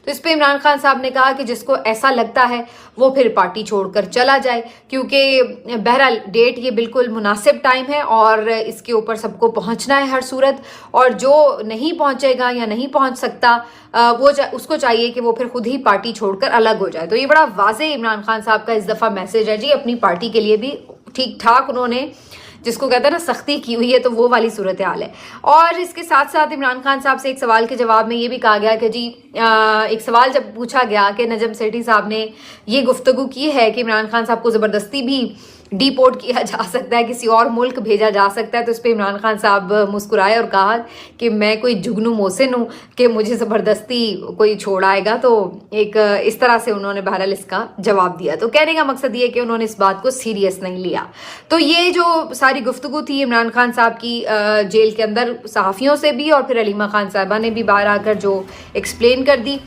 تو اس پہ عمران خان صاحب نے کہا کہ جس کو ایسا لگتا ہے وہ پھر پارٹی چھوڑ کر چلا جائے، کیونکہ بہرحال ڈیٹ یہ بالکل مناسب ٹائم ہے اور اس کے اوپر سب کو پہنچنا ہے ہر صورت، اور جو نہیں پہنچے گا یا نہیں پہنچ سکتا اس کو چاہیے کہ وہ پھر خود ہی پارٹی چھوڑ کر الگ ہو جائے۔ تو یہ بڑا واضح عمران خان صاحب کا اس دفعہ میسج ہے جی، اپنی پارٹی کے لیے بھی ٹھیک ٹھاک انہوں نے جس کو کہتے ہیں نا سختی کی ہوئی ہے، تو وہ والی صورتحال ہے۔ اور اس کے ساتھ ساتھ عمران خان صاحب سے ایک سوال کے جواب میں یہ بھی کہا گیا کہ جی ایک سوال جب پوچھا گیا کہ نجم سیٹھی صاحب نے یہ گفتگو کی ہے کہ عمران خان صاحب کو زبردستی بھی ڈی پورٹ کیا جا سکتا ہے، کسی اور ملک بھیجا جا سکتا ہے، تو اس پہ عمران خان صاحب مسکرائے اور کہا کہ میں کوئی جگنو محسن ہوں کہ مجھے زبردستی کوئی چھوڑ آئے گا۔ تو ایک اس طرح سے انہوں نے بہرحال اس کا جواب دیا۔ تو کہنے کا مقصد یہ کہ انہوں نے اس بات کو سیریس نہیں لیا۔ تو یہ جو ساری گفتگو تھی عمران خان صاحب کی جیل کے اندر صحافیوں سے بھی، اور پھر علیمہ خان صاحبہ نے بھی باہر آ کر جو ایکسپلین کر دی۔